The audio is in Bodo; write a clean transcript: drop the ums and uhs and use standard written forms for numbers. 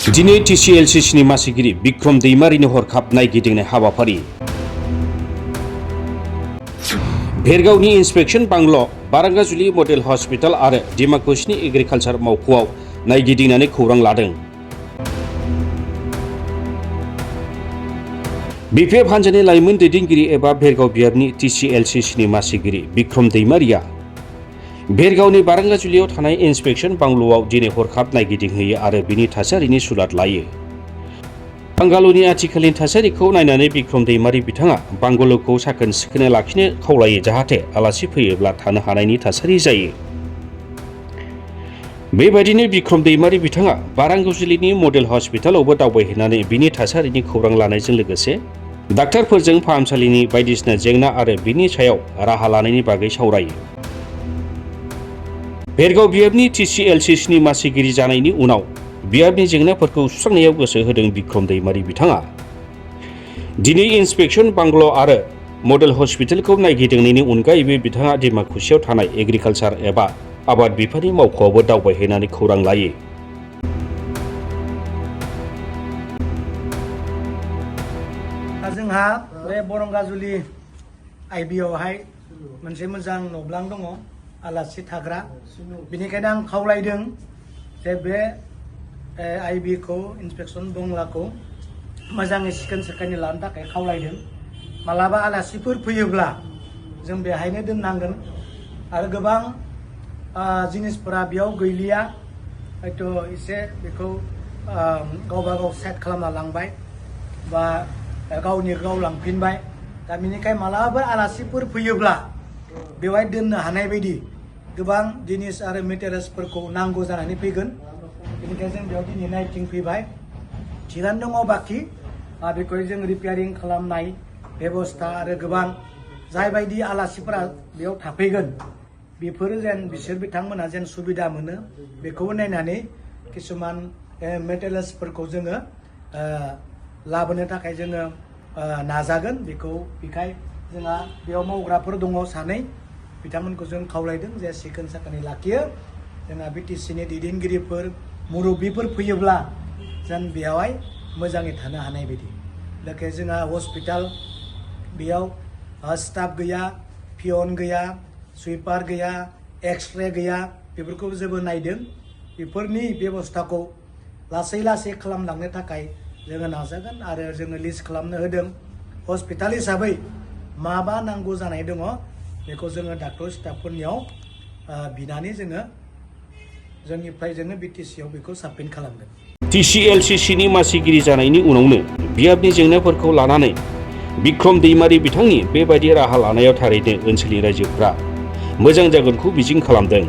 दिनै टिसिएलसिसिनि मासिगिरि बिक्रम दैमारिनि हरखाब नायगिदिंनाय हाबाफारि भेरगावनि इन्सपेक्शन बांल' बारांगाजुलि मडेल हस्पिटाल आरो डिमाकुसिनि एग्रिकालचार मावख'आव नायगिदिंनानै खौरां लादों। बिपिएफ हान्जानि लाइमोन दैदेनगिरि एबा भेरगाव बियाबनि टिसिएलसिसिनि मासिगिरि बिक्रम दैमारिया भेरगावनि बारांगाजुलियाव थानाय इन्सपेक्शन बांल'आव दिनै हरखाब नायगिदिंहैयो आरो बिनि थासारिनि सुलाद लायो। बांगालुनि आथिखालनि थासारिखौ नायनानै बिक्रम दैमारि बिथाङा बांगालुखौ साखोन सिखोनै लाखिनो खावलायो जाहाथे आलासि फैयोब्ला थानो हानायनि थासारि जायो। बेबायदिनो बिक्रम दैमारि बिथाङा बारांगाजुलिनि मडेल हस्पिटालावबो दावबायहैनानै बिनि थासारिनि खौरां लानायजों लोगोसे डाक्टारफोरजों फाहामसालिनि बायदिसिना जेंना आरो बिनि सायाव राहा लानायनि बागै सावरायो। भेरगाव बियाबनि टिसिएलसिसिनि मासिगिरि जानायनि उनाव बियाबनि जेंनाफोरखौ सुस्रांनायाव गोसो होदों बिक्रम दैमारि बिथाङा। दिनै इन्सपेक्शन बांल' आरो मडेल हस्पिटालखौ नायगिदिंनायनि अनगायैबो बिथाङा डिमाकुसियाव थानाय एग्रिकालचार एबा आबाद बिफाननि मावख'आवबो दावबायहैनानै खौरां लायो। जोंहा बे बरंगाजुलि आइबियावहाय मोनसे मोजां न'ब्लां दङ, आलासि थाग्रा। बेनिखायनो आं खावलायदों जे बे आइबिखौ इन्सपेक्शन बंलाखौ मोजाङै सिखोन साखोनै लानो थाखाय खावलायदों। मालाबा आलासिफोर फैयोब्ला जों बेहायनो दोननांगोन आरो गोबां जिनिसफोरा बेयाव गैलिया, हयथ' एसे बेखौ गावबा गाव साइड खालामना लांबाय बा गावनि गाव लांफिनबाय। दा बेनिखाय मालाबा आलासिफोर फैयोब्ला बेवहाय दोननो हानाय बायदि गोबां जिनिस आरो मेटेरियल्सफोरखौ नांगौ जानानै फैगोन। बेनिखायनो जों बेयाव दिनै नायथिंफैबाय। थिगानो दङ, बाखि बेखौ जों रिपेयारिं खालामनाय बेबस्था आरो गोबां जायबायदि आलासिफोरा बेयाव थाफैगोन बेफोरो जेन बिसोर बिथांमोना जेन सुबिदा मोनो बेखौबो नायनानै किसुमान मेटेरियल्सफोरखौ जोङो लाबोनो थाखाय जोङो नाजागोन। बेखाय जोंहा बेयाव मावग्राफोर दङ सानै, बिथांमोनखौ जों खावलायदों जे सिखोन साखोनै लाखियो। जोंहा बिटिसिनि दैदेनगिरिफोर मुरब्बिफोर फैयोब्ला जेन बेयावहाय मोजाङै थानो हानाय बायदि। लोगोसे जोंहा हस्पिटाल बेयाव स्टाफ गैया, पियन गैया, सुइपार गैया, एक्सरे गैया, बेफोरखौ जेबो नायदों। बेफोरनि बेबस्थाखौ लासै लासै खालामलांनो थाखाय जोङो नाजागोन आरो जोङो लिस्ट खालामनो होदों। हस्पिटाल हिसाबै माबा नांगौ जानाय दङ बेखौ जोङो डाक्टर स्टाफफोरनियाव बिनानै जोंनिफ्राय जोङो बिटिसिआव बेखौ साबमिट खालामगोन। टिसिएलसिसिनि मासिगिरि जानायनि उनावनो बियाबनि जेंनाफोरखौ लानानै बिक्रम दैमारि बिथांनि बेबायदि राहा लानायाव थारैनो ओनसोलनि रायजोफ्रा मोजां जागोनखौ मिजिं खालामदों।